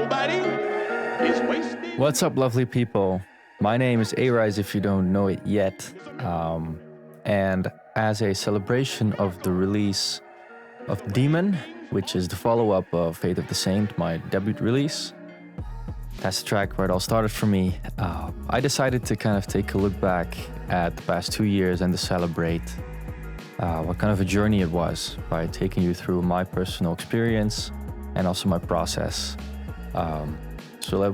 nobody is wasting. What's up, lovely people? My name is A-Rize, if you don't know it yet. And as a celebration of the release of Demon, which is the follow-up of Fate of the Saint, my debut release, that's the track where it all started for me. I decided to kind of take a look back at the past 2 years and to celebrate what kind of a journey it was by taking you through my personal experience and also my process.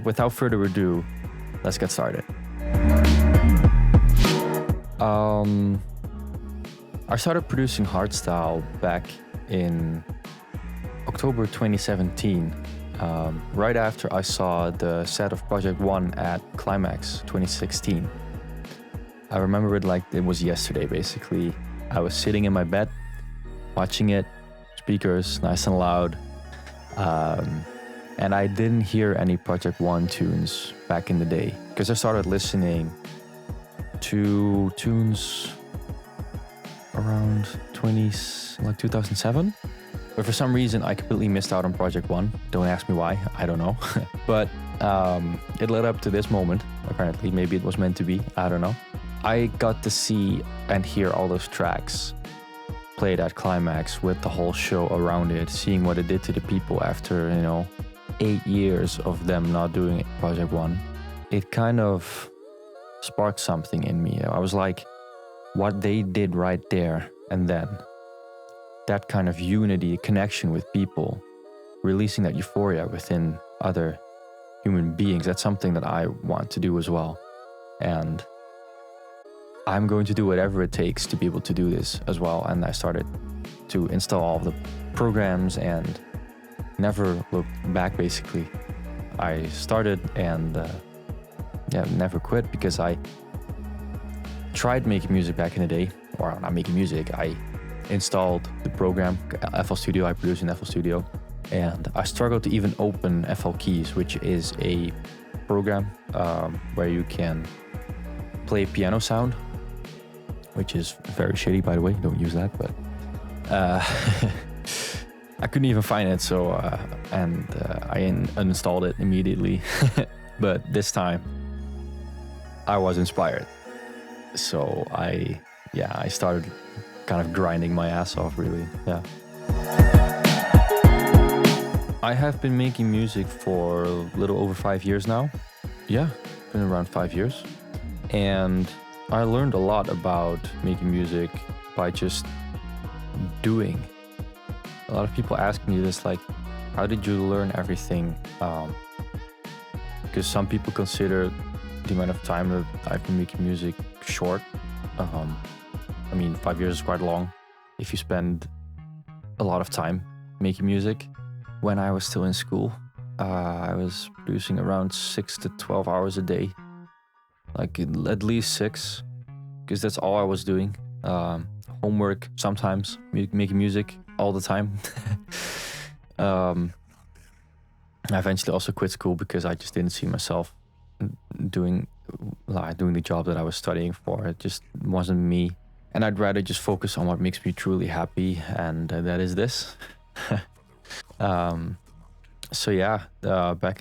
Without further ado, let's get started. I started producing hardstyle back in October 2017, right after I saw the set of Project One at Climax 2016. I remember it like it was yesterday, basically. I was sitting in my bed, watching it, speakers nice and loud, and I didn't hear any Project One tunes back in the day, because I started listening to tunes around 2007. But for some reason, I completely missed out on Project One. Don't ask me why, I don't know. But it led up to this moment, apparently. Maybe it was meant to be, I don't know. I got to see and hear all those tracks played at Climax with the whole show around it, seeing what it did to the people after, 8 years of them not doing Project One. It kind of sparked something in me. I was like, what they did right there and then, that kind of unity, connection with people, releasing that euphoria within other human beings, that's something that I want to do as well. And I'm going to do whatever it takes to be able to do this as well. And I started to install all the programs and never looked back, basically. I started and never quit, because I tried making music back in the day, or not making music, I installed the program, FL Studio. I produced in FL Studio, and I struggled to even open FL Keys, which is a program where you can play piano sound, which is very shitty, by the way, don't use that, but I couldn't even find it, so I uninstalled it immediately. But this time I was inspired, so I started kind of grinding my ass off, really. I have been making music for a little over 5 years now. Been around 5 years, and I learned a lot about making music by just doing. A lot of people ask me this, like, how did you learn everything? Because some people consider the amount of time that I've been making music short. 5 years is quite long if you spend a lot of time making music. When I was still in school, I was producing around 6 to 12 hours a day, like at least 6, because that's all I was doing. Homework sometimes, making music all the time. I eventually also quit school because I just didn't see myself doing the job that I was studying for. It just wasn't me, and I'd rather just focus on what makes me truly happy, and that is this. Back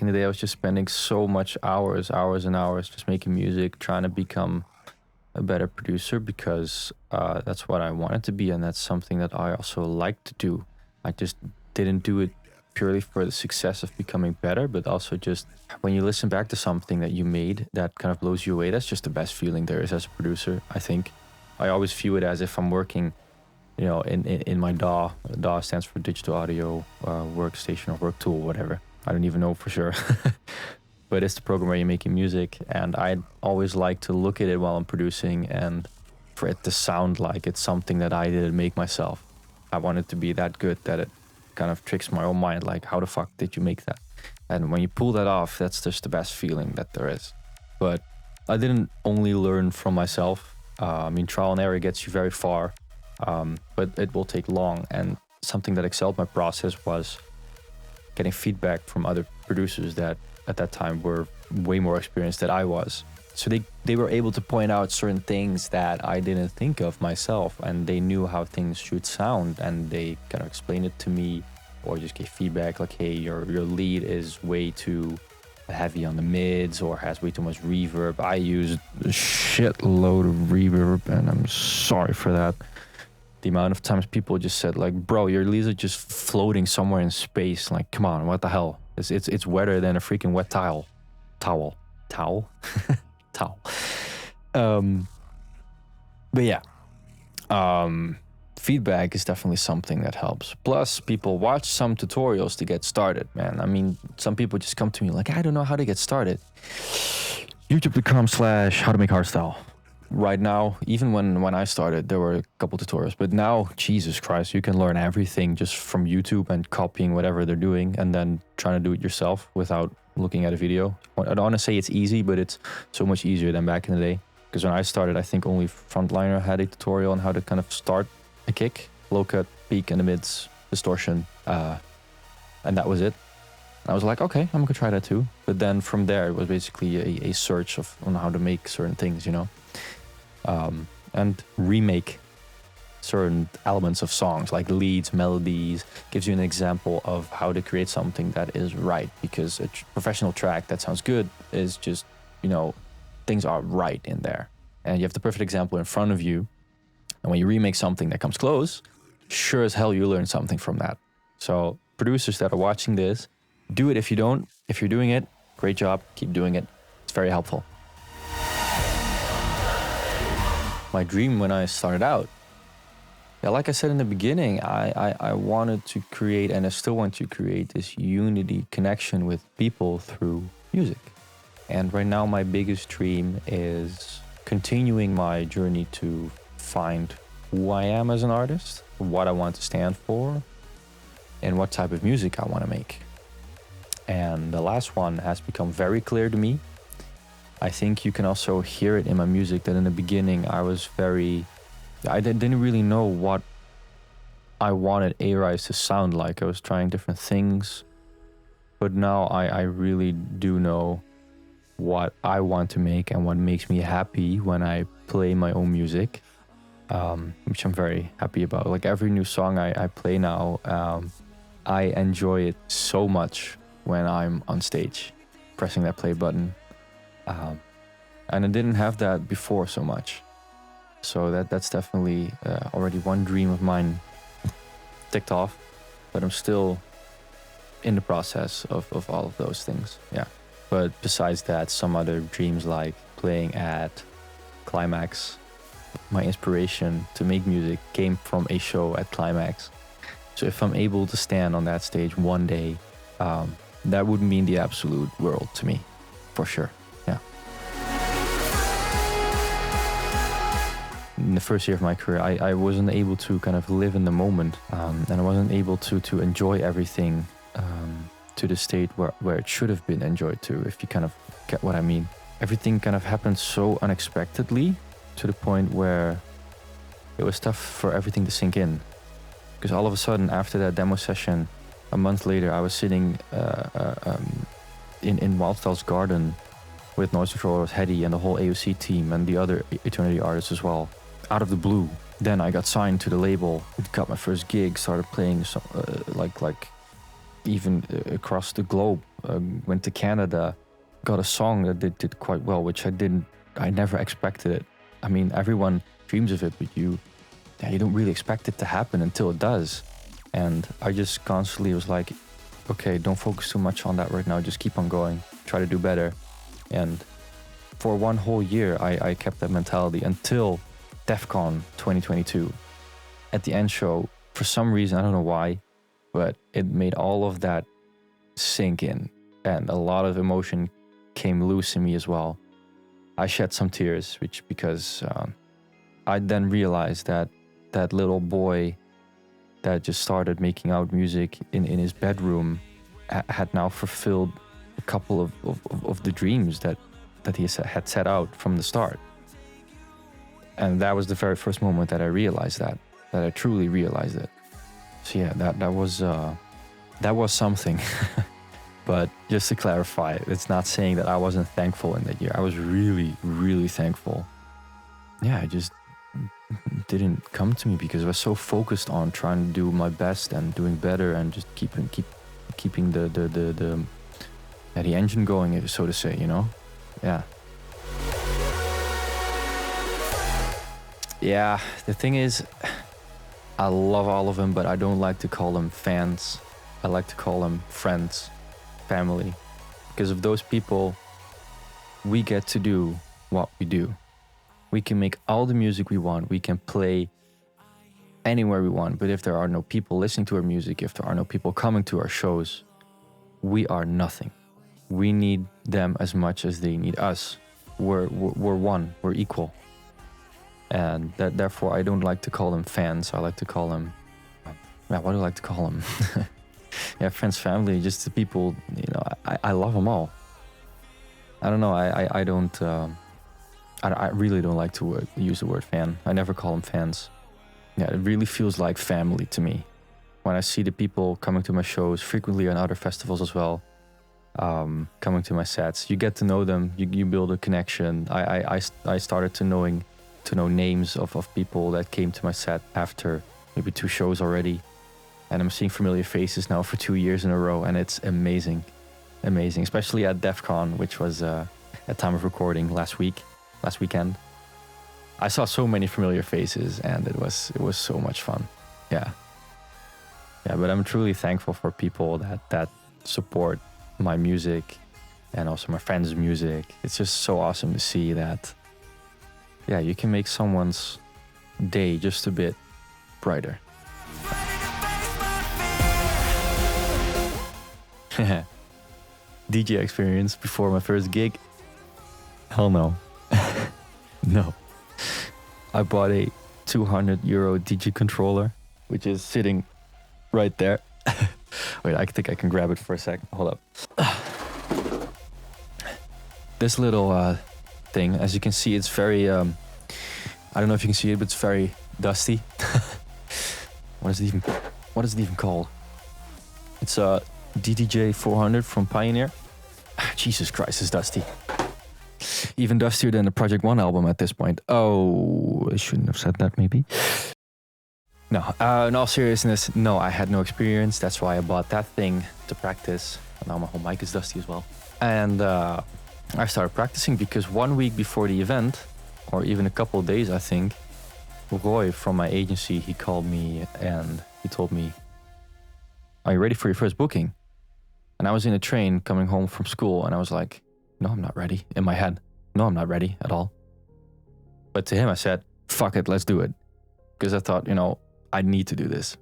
in the day, I was just spending so much hours and hours just making music, trying to become a better producer, because that's what I wanted to be, and that's something that I also like to do. I just didn't do it purely for the success of becoming better, but also just when you listen back to something that you made that kind of blows you away, that's just the best feeling there is as a producer, I think. I always view it as if I'm working, in my DAW. DAW stands for Digital Audio Workstation or Work Tool, whatever. I don't even know for sure. But it's the program where you're making music, and I always like to look at it while I'm producing and for it to sound like it's something that I didn't make myself. I want it to be that good that it kind of tricks my own mind, like, how the fuck did you make that? And when you pull that off, that's just the best feeling that there is. But I didn't only learn from myself. Trial and error gets you very far, but it will take long. And something that excelled my process was getting feedback from other producers that at that time were way more experienced than I was. So they were able to point out certain things that I didn't think of myself, and they knew how things should sound, and they kind of explained it to me or just gave feedback like, hey, your lead is way too heavy on the mids or has way too much reverb. I used a shitload of reverb, and I'm sorry for that. The amount of times people just said like, bro, your leads are just floating somewhere in space. Like, come on, what the hell? It's wetter than a freaking wet towel. Towel. But yeah, feedback is definitely something that helps. Plus, people watch some tutorials to get started, man. I mean, some people just come to me like, I don't know how to get started. YouTube.com/how to make hardstyle. Right now, even when I started, there were a couple tutorials, but now, Jesus Christ, you can learn everything just from YouTube and copying whatever they're doing and then trying to do it yourself without looking at a video. I don't want to say it's easy, but it's so much easier than back in the day. Because when I started, I think only Frontliner had a tutorial on how to kind of start a kick, low cut, peak in the mids, distortion, and that was it. And I was like, okay, I'm gonna try that too. But then from there, it was basically a search on how to make certain things, you know, and remake certain elements of songs like leads, melodies. Gives you an example of how to create something that is right, because a professional track that sounds good is just, you know, things are right in there, and you have the perfect example in front of you. And when you remake something that comes close, sure as hell you learn something from that. So producers that are watching this, do it. If you don't, if you're doing it, great job, keep doing it. It's very helpful. My dream when I started out, yeah, like I said in the beginning, I wanted to create, and I still want to create, this unity connection with people through music. And right now my biggest dream is continuing my journey to find who I am as an artist, what I want to stand for, and what type of music I want to make. And the last one has become very clear to me. I think you can also hear it in my music that in the beginning I didn't really know what I wanted A-Rize to sound like. I was trying different things, but now I really do know what I want to make and what makes me happy when I play my own music, which I'm very happy about. Like every new song I play now, I enjoy it so much when I'm on stage, pressing that play button. And I didn't have that before so much. So that's definitely already one dream of mine ticked off, but I'm still in the process of all of those things, yeah. But besides that, some other dreams like playing at Climax. My inspiration to make music came from a show at Climax. So if I'm able to stand on that stage one day, that would mean the absolute world to me, for sure, yeah. In the first year of my career, I wasn't able to kind of live in the moment, and I wasn't able to enjoy everything to the state where it should have been enjoyed to, if you kind of get what I mean. Everything kind of happened so unexpectedly to the point where it was tough for everything to sink in. Because all of a sudden, after that demo session, a month later, I was sitting in Wildstyle's garden with Noise Controller, Hedy, and the whole AOC team, and the other Eternity artists as well, out of the blue. Then I got signed to the label, got my first gig, started playing like even across the globe. Went to Canada, got a song that did quite well, which I never expected it. I mean, everyone dreams of it, but you don't really expect it to happen until it does. And I just constantly was like, okay, don't focus too much on that right now, just keep on going, try to do better. And for one whole year, I kept that mentality until DEF CON 2022. At the end show, for some reason, I don't know why, but it made all of that sink in, and a lot of emotion came loose in me as well. I shed some tears, because I then realized that that little boy that just started making out music in his bedroom had now fulfilled a couple of the dreams that he had set out from the start. And that was the very first moment that I realized that I truly realized it. So yeah, that was something. But just to clarify, it's not saying that I wasn't thankful in that year. I was really, really thankful. Yeah, I just didn't come to me because I was so focused on trying to do my best and doing better and just keeping the engine going, so to say, you know? Yeah. Yeah, the thing is, I love all of them, but I don't like to call them fans. I like to call them friends, family. Because of those people, we get to do what we do. We can make all the music we want. We can play anywhere we want. But if there are no people listening to our music, if there are no people coming to our shows, we are nothing. We need them as much as they need us. We're one. We're equal. And therefore, I don't like to call them fans. I like to call them... Yeah, what do I like to call them? Yeah, friends, family, just the people, you know, I love them all. I don't know, I don't... I really don't like to use the word fan. I never call them fans. Yeah, it really feels like family to me. When I see the people coming to my shows, frequently on other festivals as well, coming to my sets, you get to know them, you build a connection. I started to know names of people that came to my set after maybe 2 shows already. And I'm seeing familiar faces now for 2 years in a row, and it's amazing. Amazing, especially at DEF CON, which was at time of recording last weekend. I saw so many familiar faces, and it was so much fun. Yeah, but I'm truly thankful for people that support my music and also my friends' music. It's just so awesome to see that, yeah, you can make someone's day just a bit brighter. DJ experience before my first gig? Hell no. No. I bought a 200 euro DJ controller, which is sitting right there. Wait, I think I can grab it for a second. Hold up. This little thing, as you can see, it's very... I don't know if you can see it, but it's very dusty. What is it even called? It's a DDJ 400 from Pioneer. Jesus Christ, it's dusty. Even dustier than the Project 1 album at this point. Oh, I shouldn't have said that maybe. No, in all seriousness, no, I had no experience. That's why I bought that thing to practice. Now my whole mic is dusty as well. And I started practicing because 1 week before the event, or even a couple of days, I think, Roy from my agency, he called me and he told me, "Are you ready for your first booking?" And I was in a train coming home from school, and I was like, "No, I'm not ready." In my head, "No, I'm not ready at all." But to him, I said, "Fuck it, let's do it." Because I thought, you know, I need to do this.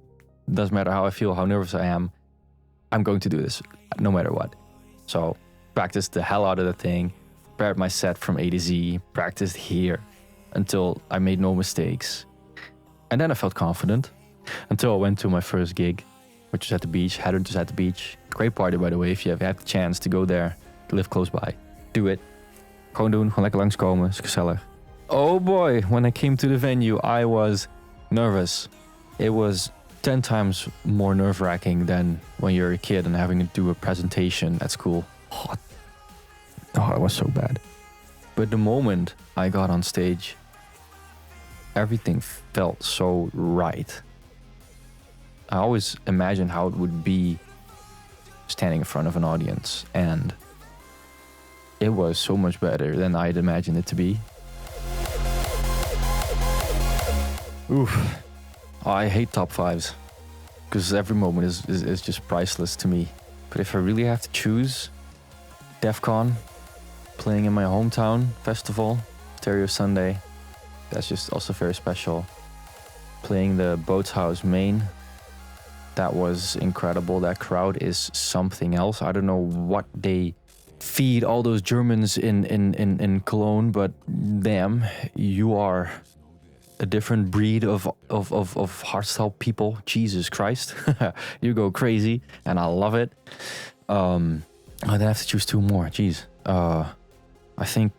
Doesn't matter how I feel, how nervous I am, I'm going to do this no matter what. So practiced the hell out of the thing, prepared my set from A to Z, practiced here until I made no mistakes. And then I felt confident until I went to my first gig, which was at the beach. Headhunters at the beach. Great party, by the way. If you have had the chance to go there, live close by, do it. Gewoon doen, gewoon lekker langskomen, is gezellig. Oh boy, when I came to the venue, I was nervous. It was 10 times more nerve-wracking than when you're a kid and having to do a presentation at school. Oh, it was so bad. But the moment I got on stage, everything felt so right. I always imagined how it would be standing in front of an audience, and it was so much better than I'd imagined it to be. Oof. I hate top 5s because every moment is just priceless to me. But if I really have to choose, DEF CON, playing in my hometown festival, Stereo Sunday, that's just also very special. Playing the Boats House main, that was incredible. That crowd is something else. I don't know what they feed all those Germans in Cologne, but damn, you are a different breed of hardstyle people. Jesus Christ. You go crazy, and I love it. I then have to choose 2 more. Jeez. I think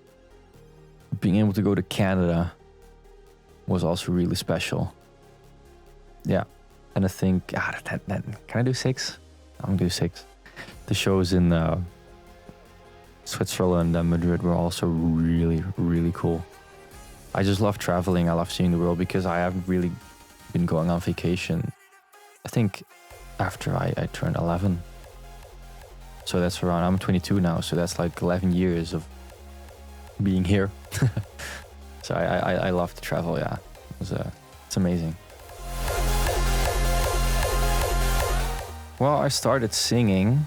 being able to go to Canada was also really special. Yeah. And I think, can I do 6? I'm gonna do 6. The shows in Switzerland and Madrid were also really, really cool. I just love traveling. I love seeing the world because I haven't really been going on vacation. I think after I turned 11. So that's around, I'm 22 now, so that's like 11 years of being here. So I love to travel, yeah. It's amazing. Well, I started singing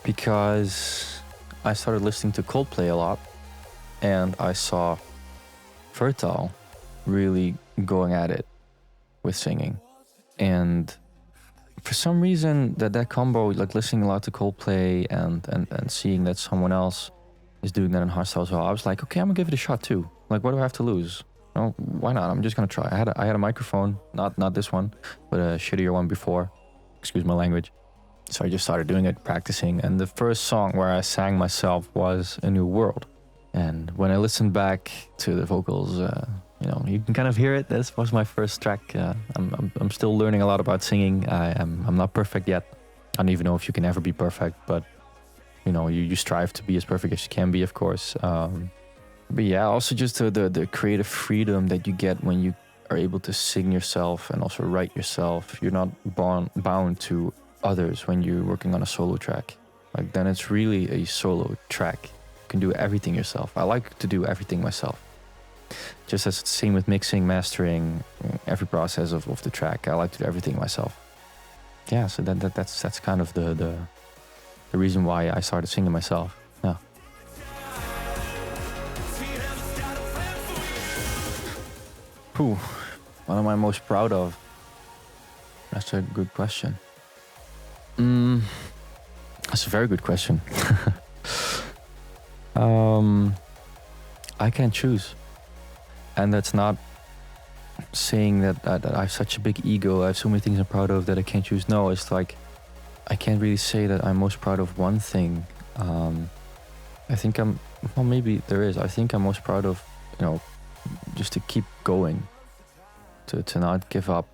because I started listening to Coldplay a lot, and I saw Fertile really going at it with singing. And for some reason, that combo, like listening a lot to Coldplay and seeing that someone else is doing that in hardstyle as well, I was like, okay, I'm gonna give it a shot too. Like, what do I have to lose? No, why not? I'm just gonna try. I had a microphone, not this one, but a shittier one before. Excuse my language. So I just started doing it, practicing. And the first song where I sang myself was A New World. And when I listened back to the vocals, you can kind of hear it. This was my first track. I'm still learning a lot about singing. I'm not perfect yet. I don't even know if you can ever be perfect, but you strive to be as perfect as you can be, of course. But yeah, also just the creative freedom that you get when you are able to sing yourself and also write yourself. You're not bound to others when you're working on a solo track. Like, then it's really a solo track. You can do everything yourself. I like to do everything myself. Just as the same with mixing, mastering, every process of the track. I like to do everything myself. Yeah, so that's kind of the reason why I started singing myself. Yeah. Whew, what am I most proud of? That's a good question. That's a very good question. I can't choose. And that's not saying that I have such a big ego, I have so many things I'm proud of that I can't choose. No, it's like, I can't really say that I'm most proud of one thing. I think maybe there is. I think I'm most proud of, just to keep going, to not give up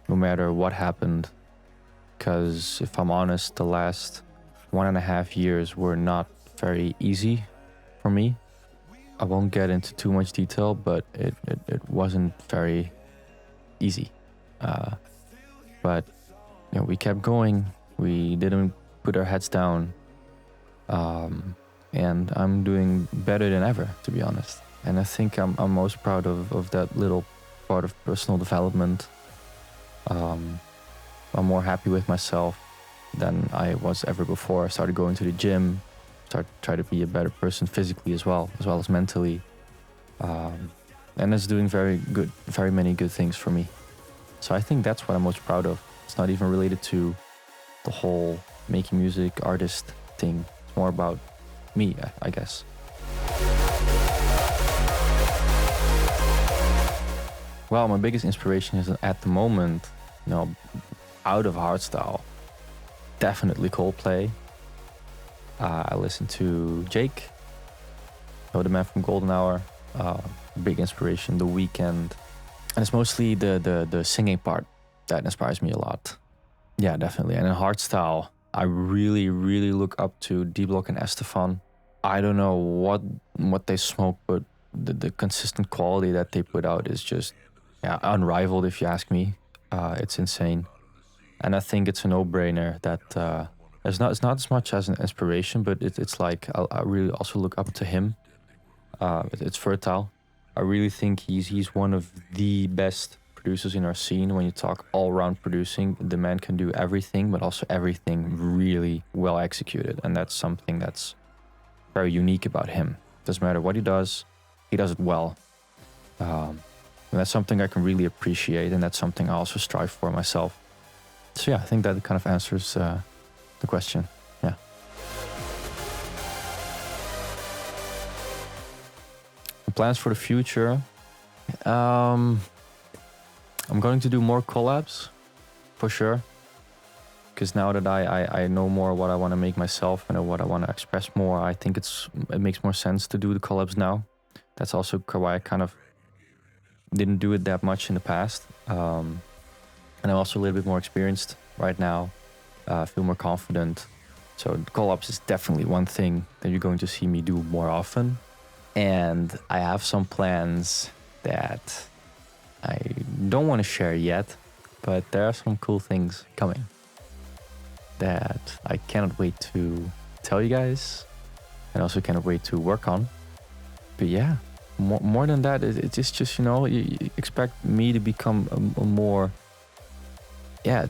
no matter what happened. Because if I'm honest, the last 1.5 years were not very easy for me. I won't get into too much detail, but it wasn't very easy. But we kept going. We didn't put our heads down. And I'm doing better than ever, to be honest. And I think I'm most proud of that little part of personal development. I'm more happy with myself than I was ever before. I started going to the gym, try to be a better person physically as well as mentally. And it's doing very many good things for me. So I think that's what I'm most proud of. It's not even related to the whole making music artist thing. It's more about me, I guess. Well, my biggest inspiration is at the moment, out of hardstyle, definitely Coldplay. I listen to Jake, the man from Golden Hour, big inspiration. The Weeknd, and it's mostly the singing part that inspires me a lot. Yeah, definitely. And in hardstyle, I really, really look up to D-Block and Estefan. I don't know what they smoke, but the consistent quality that they put out is just unrivaled, if you ask me. It's insane. And I think it's a no-brainer that it's not as much as an inspiration, but it's like I really also look up to him. It's Fertile. I really think he's one of the best producers in our scene. When you talk all-round producing, the man can do everything, but also everything really well executed. And that's something that's very unique about him. Doesn't matter what he does it well. And that's something I can really appreciate, and that's something I also strive for myself. So yeah, I think that kind of answers the question. Yeah. Plans for the future. I'm going to do more collabs, for sure. Because now that I know more what I want to make myself and what I want to express more, I think it makes more sense to do the collabs now. That's also why I kind of didn't do it that much in the past. And I'm also a little bit more experienced right now. I feel more confident. So collabs is definitely one thing that you're going to see me do more often. And I have some plans that I don't want to share yet, but there are some cool things coming that I cannot wait to tell you guys, and also cannot wait to work on. But yeah, more than that, it's just, you know, you expect me to become a more, yeah,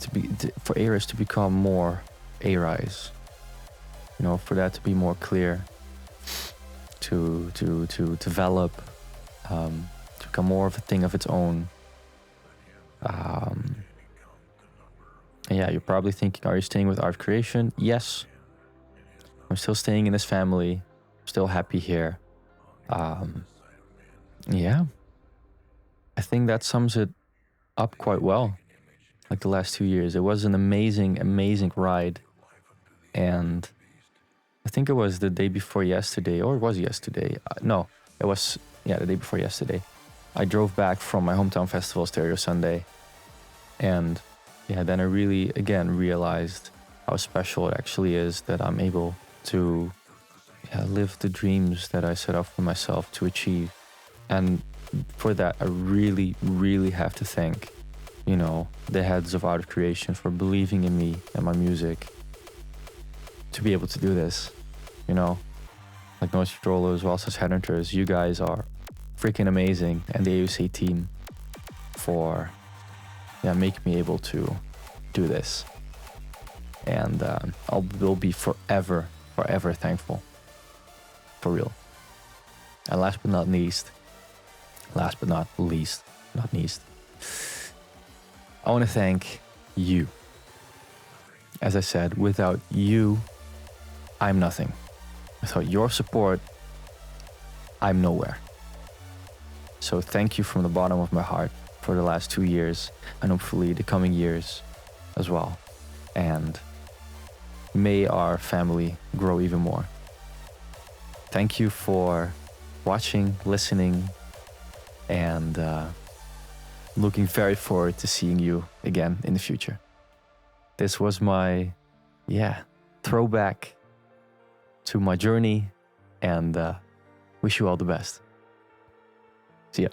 for A-Rize to become more A-Rize, you know, for that to be more clear, to develop, to become more of a thing of its own. And yeah, you're probably thinking, are you staying with art creation? Yes, I'm still staying in this family, still happy here. Yeah, I think that sums it up quite well. Like the last 2 years, it was an amazing ride. And I think it was the day before yesterday, or it was yesterday. No, it was, yeah, the day before yesterday. I drove back from my hometown festival, Stereo Sunday. And yeah, then I really, again, realized how special it actually is that I'm able to live the dreams that I set up for myself to achieve. And for that, I really have to thank, you know, the heads of art creation for believing in me and my music to be able to do this, you know, like Noise Controllers, Walsas Headhunters. You guys are freaking amazing, and the AUC team for making me able to do this. And will be forever thankful, for real. And last but not least, I want to thank you. As I said, without you, I'm nothing. Without your support, I'm nowhere. So thank you from the bottom of my heart for the last 2 years, and hopefully the coming years as well. And may our family grow even more. Thank you for watching, listening, and looking very forward to seeing you again in the future. This was my, throwback to my journey, and wish you all the best. See ya.